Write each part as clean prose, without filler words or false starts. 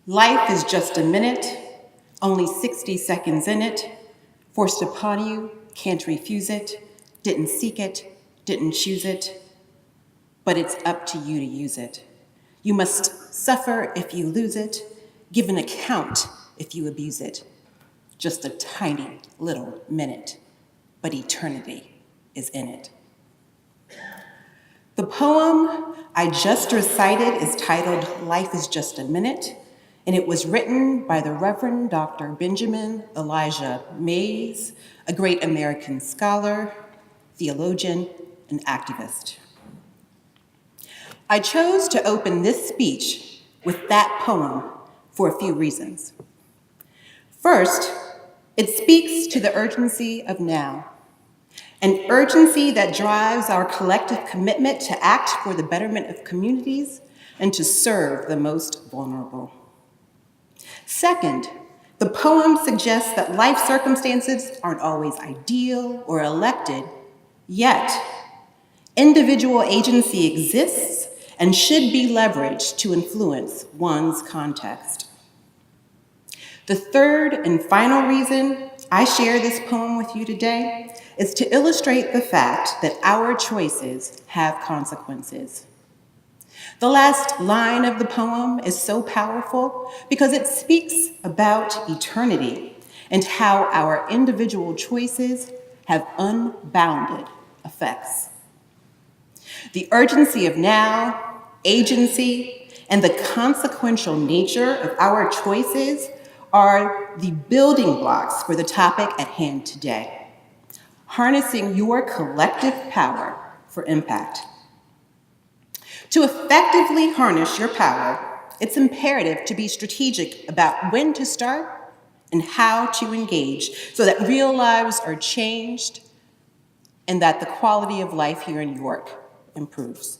Life is just a minute, only 60 seconds in it, forced upon you, can't refuse it, didn't seek it, didn't choose it, but it's up to you to use it. You must suffer if you lose it, give an account if you abuse it. Just a tiny little minute, but eternity is in it. The poem I just recited is titled Life is Just a Minute, and it was written by the Reverend Dr. Benjamin Elijah Mays, a great American scholar, theologian, and activist. I chose to open this speech with that poem for a few reasons. First, it speaks to the urgency of now, an urgency that drives our collective commitment to act for the betterment of communities and to serve the most vulnerable. Second, the poem suggests that life circumstances aren't always ideal or elected, yet individual agency exists and should be leveraged to influence one's context. The third and final reason I share this poem with you today is to illustrate the fact that our choices have consequences. The last line of the poem is so powerful because it speaks about eternity and how our individual choices have unbounded effects. The urgency of now, agency, and the consequential nature of our choices are the building blocks for the topic at hand today, harnessing your collective power for impact. To effectively harness your power, it's imperative to be strategic about when to start and how to engage so that real lives are changed and that the quality of life here in York improves.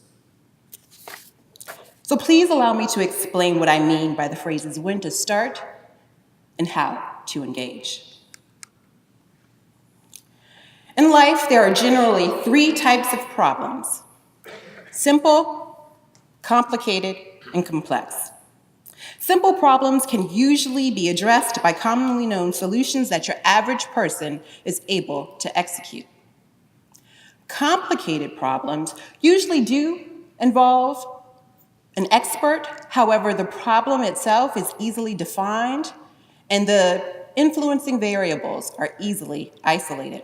So please allow me to explain what I mean by the phrases when to start and how to engage. In life, there are generally three types of problems: simple, complicated, and complex. Simple problems can usually be addressed by commonly known solutions that your average person is able to execute. Complicated problems usually do involve an expert. However, the problem itself is easily defined and the influencing variables are easily isolated.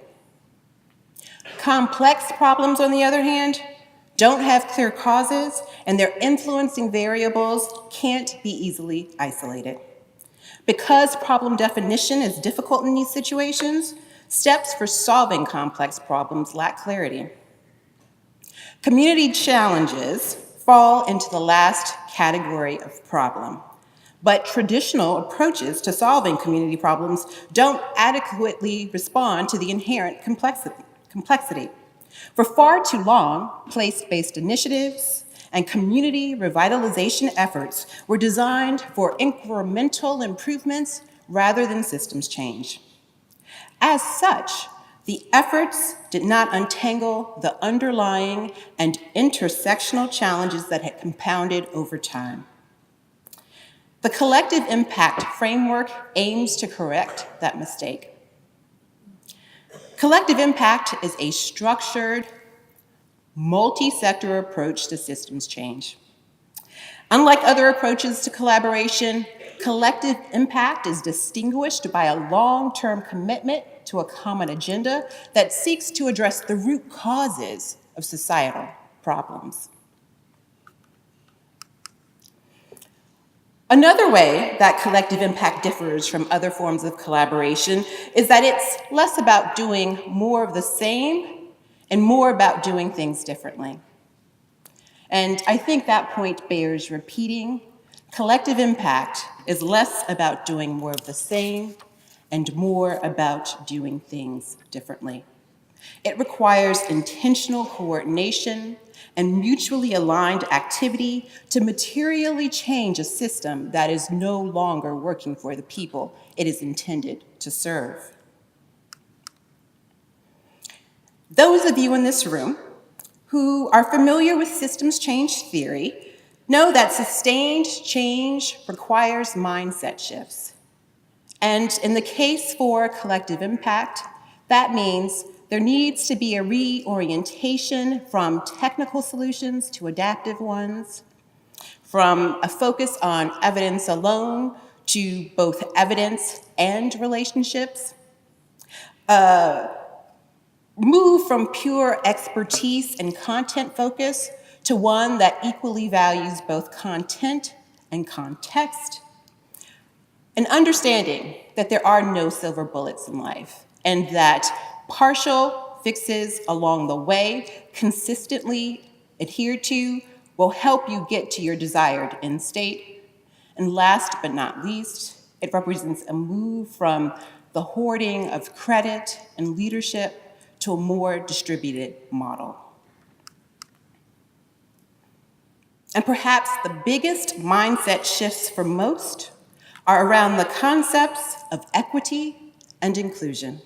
Complex problems, on the other hand, don't have clear causes and their influencing variables can't be easily isolated. Because problem definition is difficult in these situations, steps for solving complex problems lack clarity. Community challenges fall into the last category of problem, but traditional approaches to solving community problems don't adequately respond to the inherent complexity. For far too long, place-based initiatives and community revitalization efforts were designed for incremental improvements rather than systems change. As such, the efforts did not untangle the underlying and intersectional challenges that had compounded over time. The collective impact framework aims to correct that mistake. Collective impact is a structured, multi-sector approach to systems change. Unlike other approaches to collaboration, collective impact is distinguished by a long-term commitment to a common agenda that seeks to address the root causes of societal problems. Another way that collective impact differs from other forms of collaboration is that it's less about doing more of the same and more about doing things differently. And I think that point bears repeating. Collective impact is less about doing more of the same and more about doing things differently. It requires intentional coordination and mutually aligned activity to materially change a system that is no longer working for the people it is intended to serve. Those of you in this room who are familiar with systems change theory Know that sustained change requires mindset shifts. And in the case for collective impact, that means there needs to be a reorientation from technical solutions to adaptive ones, from a focus on evidence alone to both evidence and relationships, move from pure expertise and content focus to one that equally values both content and context, an understanding that there are no silver bullets in life and that partial fixes along the way, consistently adhered to, will help you get to your desired end state. And last but not least, it represents a move from the hoarding of credit and leadership to a more distributed model. And perhaps the biggest mindset shifts for most are around the concepts of equity and inclusion.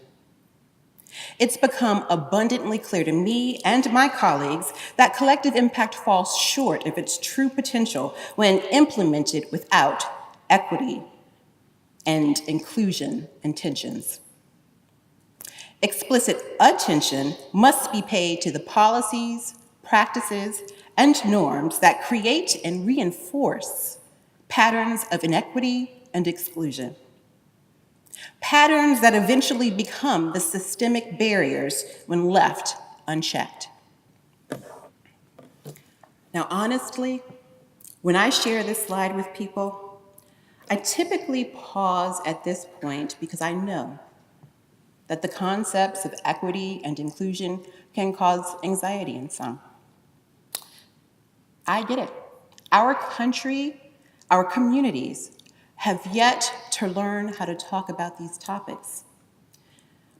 It's become abundantly clear to me and my colleagues that collective impact falls short of its true potential when implemented without equity and inclusion intentions. Explicit attention must be paid to the policies, practices, and norms that create and reinforce patterns of inequity and exclusion. Patterns that eventually become the systemic barriers when left unchecked. Now, honestly, when I share this slide with people, I typically pause at this point because I know that the concepts of equity and inclusion can cause anxiety in some. I get it. Our country, our communities have yet to learn how to talk about these topics.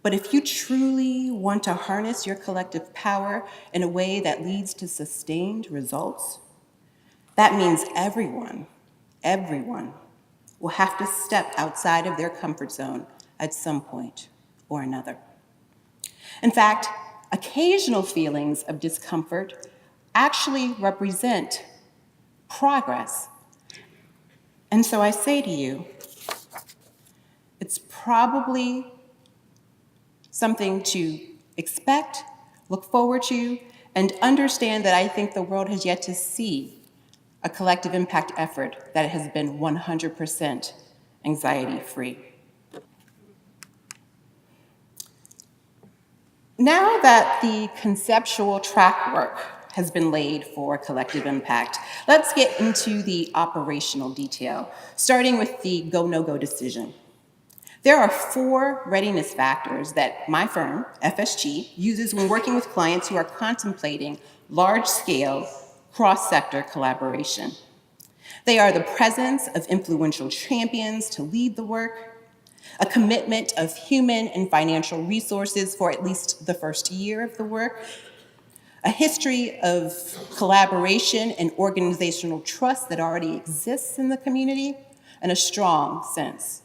But if you truly want to harness your collective power in a way that leads to sustained results, that means everyone will have to step outside of their comfort zone at some point or another. In fact, occasional feelings of discomfort actually represent progress. And so I say to you, it's probably something to expect, look forward to, and understand that I think the world has yet to see a collective impact effort that has been 100% anxiety-free. Now that the conceptual track work has been laid for collective impact, let's get into the operational detail, starting with the go, no-go decision. There are 4 readiness factors that my firm, FSG, uses when working with clients who are contemplating large-scale, cross-sector collaboration. They are the presence of influential champions to lead the work, a commitment of human and financial resources for at least the first year of the work, a history of collaboration and organizational trust that already exists in the community, and a strong sense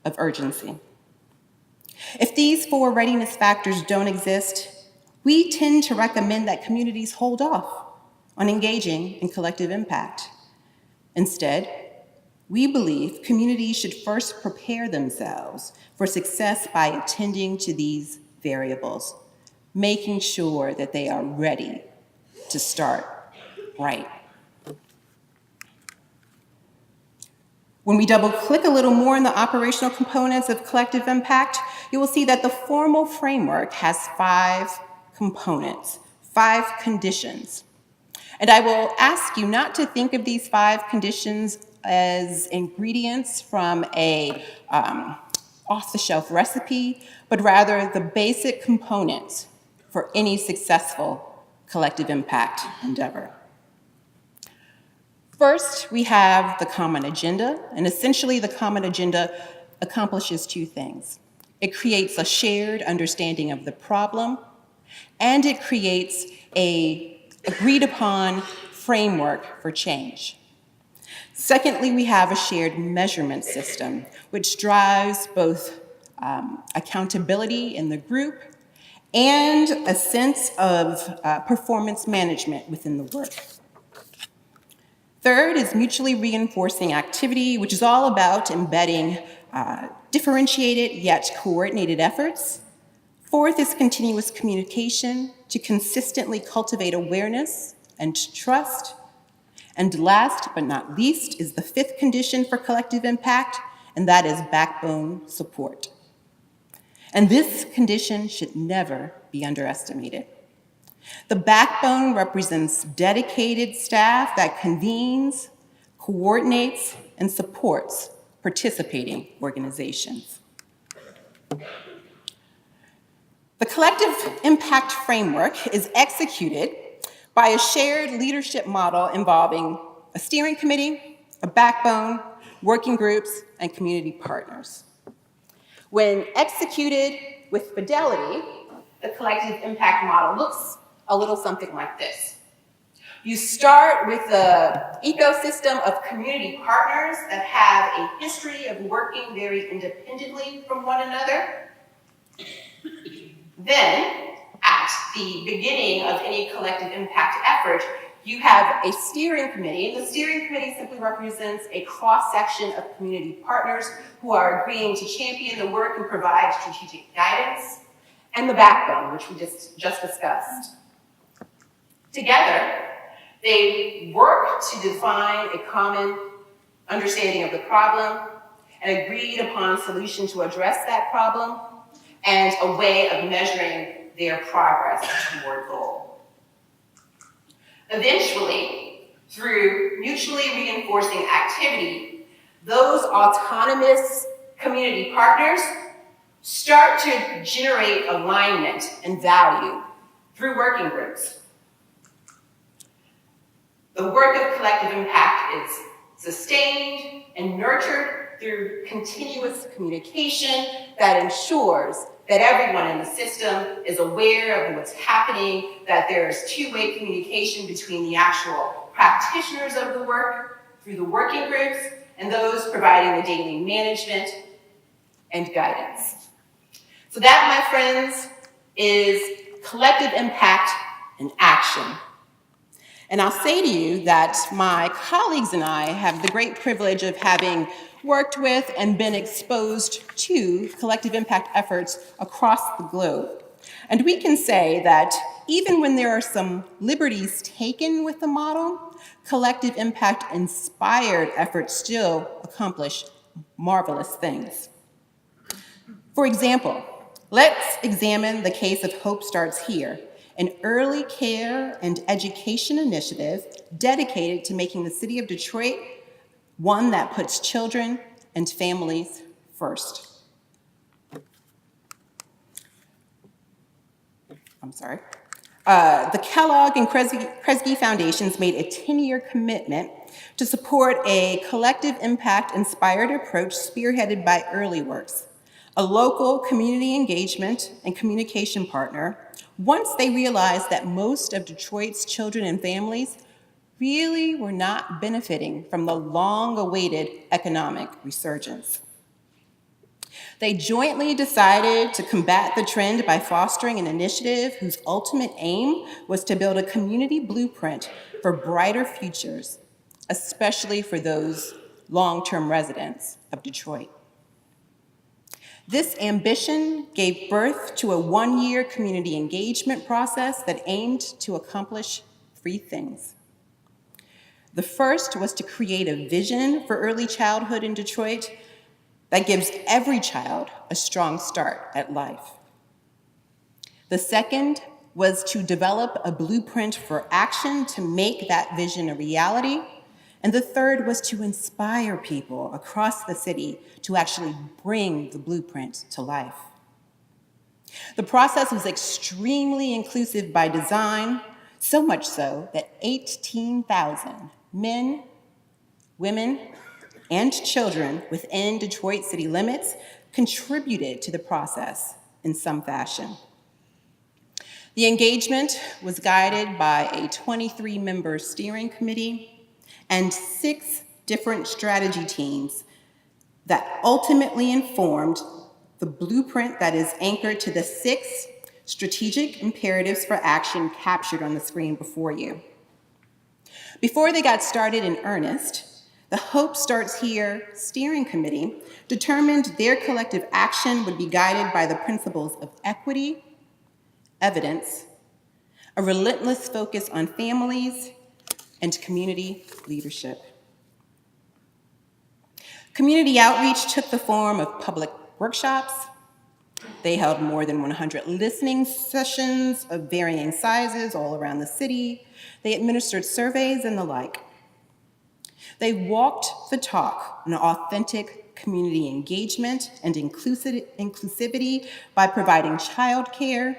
of urgency. If these 4 readiness factors don't exist, we tend to recommend that communities hold off on engaging in collective impact. Instead, we believe communities should first prepare themselves for success by attending to these variables, making sure that they are ready to start right. When we double-click a little more in the operational components of collective impact, you will see that the formal framework has 5 components, 5 conditions. And I will ask you not to think of these 5 conditions as ingredients from a off-the-shelf recipe, but rather the basic components for any successful collective impact endeavor. First, we have the common agenda, and essentially the common agenda accomplishes 2 things. It creates a shared understanding of the problem, and it creates an agreed-upon framework for change. Secondly, we have a shared measurement system, which drives both accountability in the group and a sense of performance management within the work. Third is mutually reinforcing activity, which is all about embedding differentiated yet coordinated efforts. Fourth is continuous communication to consistently cultivate awareness and trust. And last but not least is the fifth condition for collective impact, and that is backbone support. And this condition should never be underestimated. The backbone represents dedicated staff that convenes, coordinates, and supports participating organizations. The collective impact framework is executed by a shared leadership model involving a steering committee, a backbone, working groups, and community partners. When executed with fidelity, the collective impact model looks a little something like this. You start with an ecosystem of community partners that have a history of working very independently from one another. Then, at the beginning of any collective impact effort, you have a steering committee. The steering committee simply represents a cross-section of community partners who are agreeing to champion the work and provide strategic guidance, and the backbone, which we just discussed. Together, they work to define a common understanding of the problem, an agreed upon solution to address that problem, and a way of measuring their progress toward goal. Eventually, through mutually reinforcing activity, those autonomous community partners start to generate alignment and value through working groups. The work of collective impact is sustained and nurtured through continuous communication that ensures that everyone in the system is aware of what's happening, that there's two-way communication between the actual practitioners of the work through the working groups and those providing the daily management and guidance. So that, my friends, is collective impact in action. And I'll say to you that my colleagues and I have the great privilege of having worked with and been exposed to collective impact efforts across the globe. And we can say that even when there are some liberties taken with the model, collective impact inspired efforts still accomplish marvelous things. For example, let's examine the case of Hope Starts Here, an early care and education initiative dedicated to making the city of Detroit one that puts children and families first. The Kellogg and Kresge Foundations made a 10-year commitment to support a collective impact-inspired approach spearheaded by Early Works, a local community engagement and communication partner, once they realized that most of Detroit's children and families really were not benefiting from the long-awaited economic resurgence. They jointly decided to combat the trend by fostering an initiative whose ultimate aim was to build a community blueprint for brighter futures, especially for those long-term residents of Detroit. This ambition gave birth to a one-year community engagement process that aimed to accomplish three things. The first was to create a vision for early childhood in Detroit that gives every child a strong start at life. The second was to develop a blueprint for action to make that vision a reality. And the third was to inspire people across the city to actually bring the blueprint to life. The process was extremely inclusive by design, so much so that 18,000 men, women, and children within Detroit city limits contributed to the process in some fashion. The engagement was guided by a 23-member steering committee and 6 different strategy teams that ultimately informed the blueprint that is anchored to the 6 strategic imperatives for action captured on the screen before you. Before they got started in earnest, the Hope Starts Here Steering Committee determined their collective action would be guided by the principles of equity, evidence, a relentless focus on families, and community leadership. Community outreach took the form of public workshops. They held more than 100 listening sessions of varying sizes all around the city. They administered surveys and the like. They walked the talk on authentic community engagement and inclusivity by providing childcare,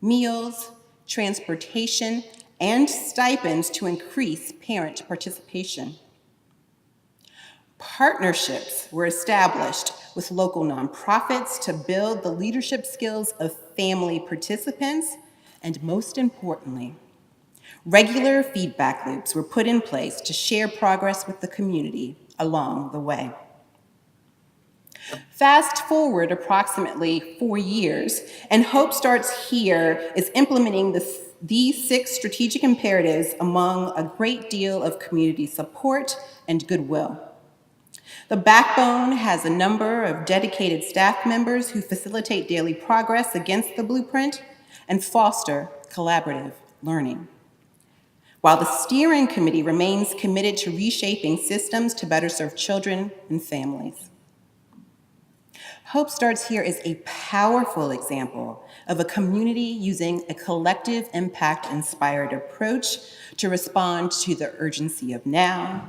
meals, transportation, and stipends to increase parent participation. Partnerships were established with local nonprofits to build the leadership skills of family participants, and most importantly, regular feedback loops were put in place to share progress with the community along the way. Fast forward approximately 4 years, and Hope Starts Here is implementing these 6 strategic imperatives among a great deal of community support and goodwill. The backbone has a number of dedicated staff members who facilitate daily progress against the blueprint and foster collaborative learning, while the steering committee remains committed to reshaping systems to better serve children and families. Hope Starts Here is a powerful example of a community using a collective impact-inspired approach to respond to the urgency of now,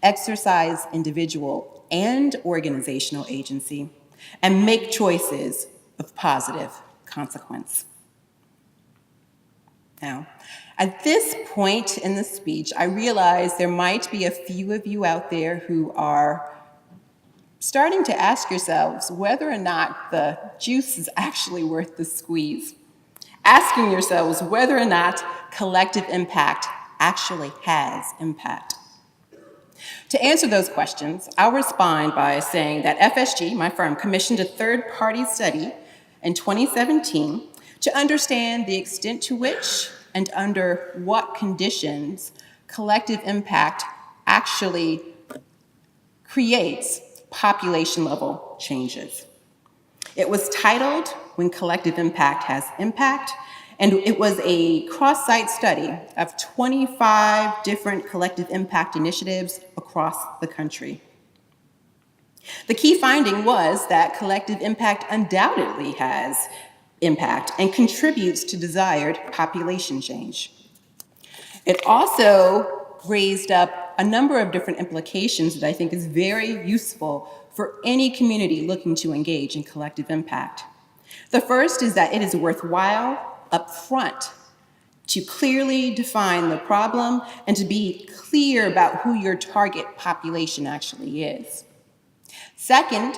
exercise individual and organizational agency, and make choices of positive consequence. Now, at this point in the speech, I realize there might be a few of you out there who are starting to ask yourselves whether or not the juice is actually worth the squeeze. Asking yourselves whether or not collective impact actually has impact. To answer those questions, I'll respond by saying that FSG, my firm, commissioned a third-party study in 2017 to understand the extent to which and under what conditions collective impact actually creates population-level changes. It was titled When Collective Impact Has Impact, and it was a cross-site study of 25 different collective impact initiatives across the country. The key finding was that collective impact undoubtedly has impact and contributes to desired population change. It also raised up a number of different implications that I think is very useful for any community looking to engage in collective impact. The first is that it is worthwhile up front to clearly define the problem and to be clear about who your target population actually is. Second,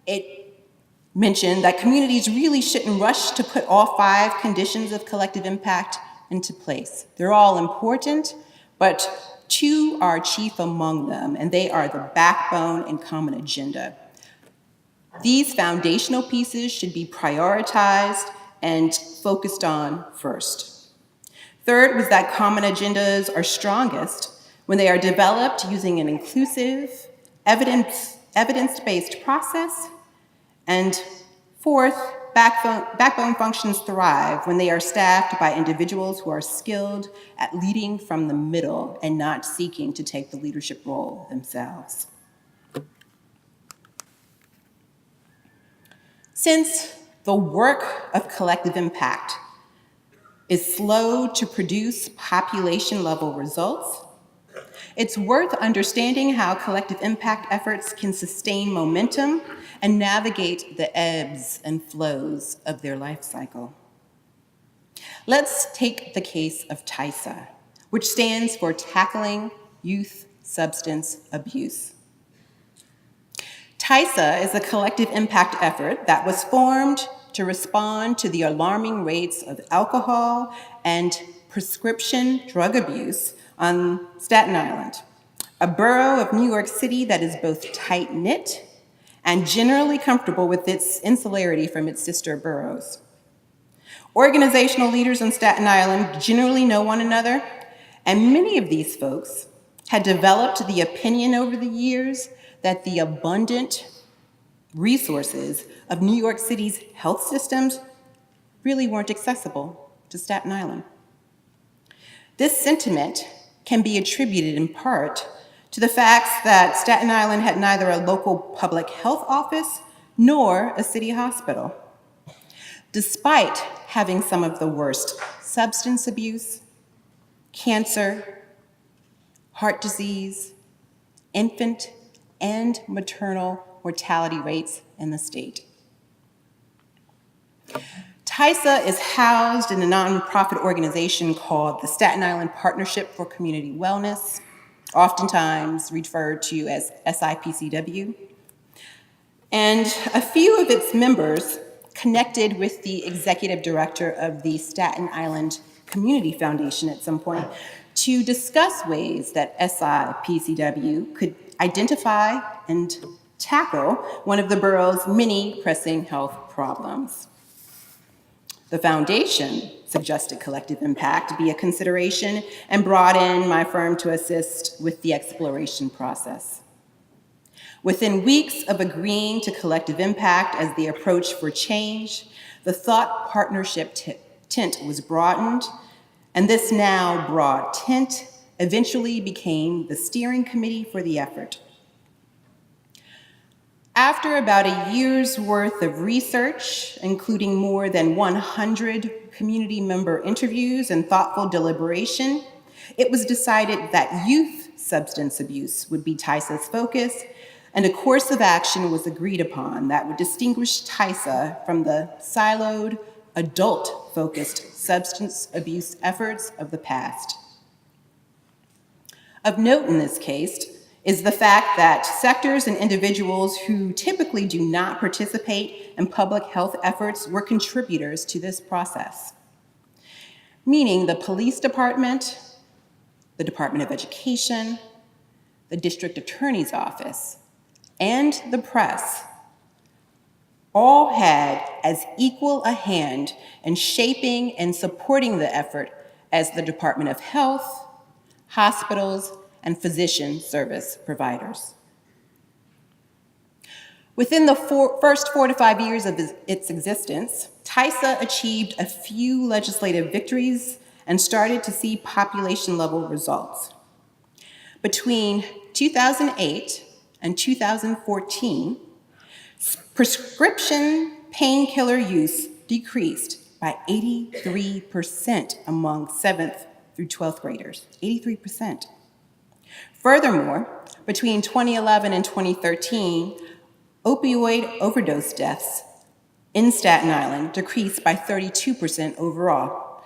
it mentioned that communities really shouldn't rush to put all 5 conditions of collective impact into place. They're all important, but 2 are chief among them, and they are the backbone and common agenda. These foundational pieces should be prioritized and focused on first. Third was that common agendas are strongest when they are developed using an inclusive, evidence-based process. And fourth, backbone functions thrive when they are staffed by individuals who are skilled at leading from the middle and not seeking to take the leadership role themselves. Since the work of collective impact is slow to produce population-level results, it's worth understanding how collective impact efforts can sustain momentum and navigate the ebbs and flows of their life cycle. Let's take the case of TYSA, which stands for Tackling Youth Substance Abuse. TYSA is a collective impact effort that was formed to respond to the alarming rates of alcohol and prescription drug abuse on Staten Island, a borough of New York City that is both tight-knit and generally comfortable with its insularity from its sister boroughs. Organizational leaders on Staten Island generally know one another, And many of these folks had developed the opinion over the years that the abundant resources of New York City's health systems really weren't accessible to Staten Island. This sentiment can be attributed in part to the fact that Staten Island had neither a local public health office nor a city hospital. Despite having some of the worst substance abuse, cancer, heart disease, infant and maternal mortality rates in the state. TYSA is housed in a nonprofit organization called the Staten Island Partnership for Community Wellness, oftentimes referred to as SIPCW. And a few of its members connected with the executive director of the Staten Island Community Foundation at some point to discuss ways that SIPCW could identify and tackle one of the borough's many pressing health problems. The foundation suggested collective impact be a consideration and brought in my firm to assist with the exploration process. Within weeks of agreeing to collective impact as the approach for change, the thought partnership tent was broadened, and this now broad tent eventually became the steering committee for the effort. After about a year's worth of research, including more than 100 community member interviews and thoughtful deliberation, it was decided that youth substance abuse would be TYSA's focus, and a course of action was agreed upon that would distinguish TYSA from the siloed, adult-focused substance abuse efforts of the past. Of note in this case is the fact that sectors and individuals who typically do not participate in public health efforts were contributors to this process, meaning the police department, the Department of Education, the district attorney's office, and the press all had as equal a hand in shaping and supporting the effort as the Department of Health, hospitals, and physician service providers. Within the first 4 to 5 years of its existence, TYSA achieved a few legislative victories and started to see population-level results. Between 2008 and 2014, prescription painkiller use decreased by 83% among 7th through 12th graders, 83%. Furthermore, between 2011 and 2013, opioid overdose deaths in Staten Island decreased by 32% overall,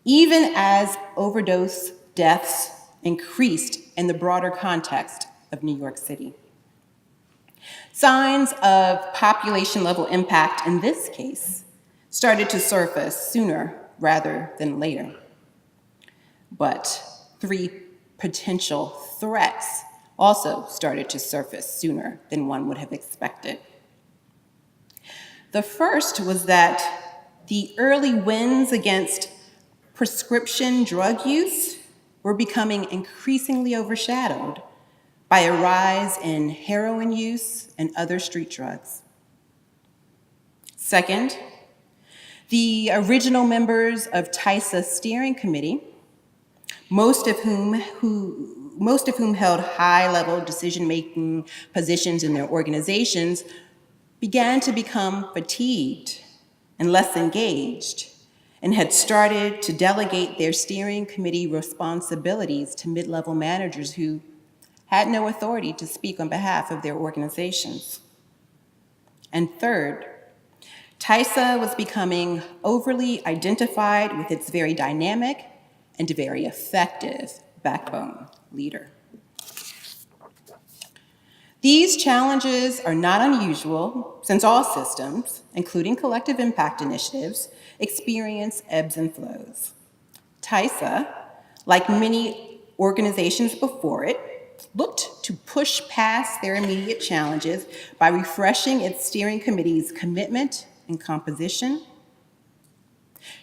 even as overdose deaths increased in the broader context of New York City. Signs of population-level impact in this case started to surface sooner rather than later. But 3 potential threats also started to surface sooner than one would have expected. The first was that the early wins against prescription drug use were becoming increasingly overshadowed by a rise in heroin use and other street drugs. Second, the original members of TYSA's steering committee, most of whom held high-level decision-making positions in their organizations, began to become fatigued and less engaged, and had started to delegate their steering committee responsibilities to mid-level managers who had no authority to speak on behalf of their organizations. And third, TYSA was becoming overly identified with its very dynamic and very effective backbone leader. These challenges are not unusual since all systems, including collective impact initiatives, experience ebbs and flows. TYSA, like many organizations before it, looked to push past their immediate challenges by refreshing its steering committee's commitment and composition,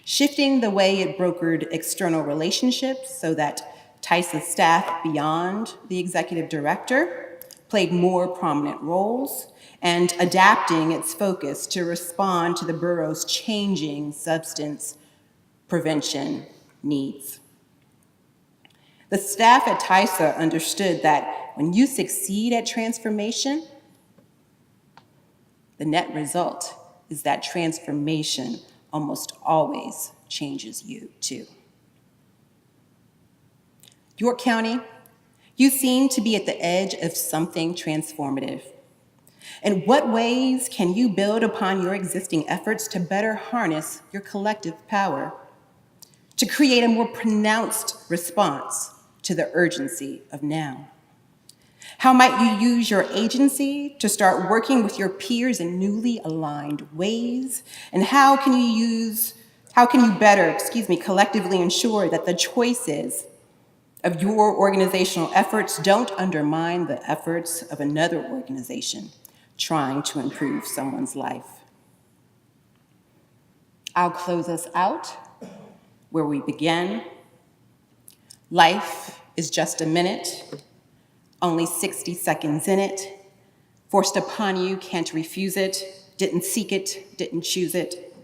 shifting the way it brokered external relationships so that TYSA staff beyond the executive director played more prominent roles and adapting its focus to respond to the borough's changing substance prevention needs. The staff at TYSA understood that when you succeed at transformation, the net result is that transformation almost always changes you too. York County, you seem to be at the edge of something transformative. In what ways can you build upon your existing efforts to better harness your collective power, to create a more pronounced response to the urgency of now? How might you use your agency to start working with your peers in newly aligned ways? And how can you better, collectively ensure that the choices of your organizational efforts don't undermine the efforts of another organization trying to improve someone's life? I'll close us out where we began. Life is just a minute, only 60 seconds in it, forced upon you, can't refuse it, didn't seek it, didn't choose it,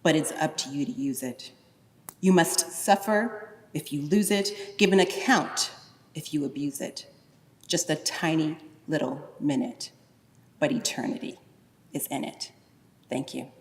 but it's up to you to use it. You must suffer if you lose it, give an account if you abuse it. Just a tiny little minute, but eternity is in it. Thank you.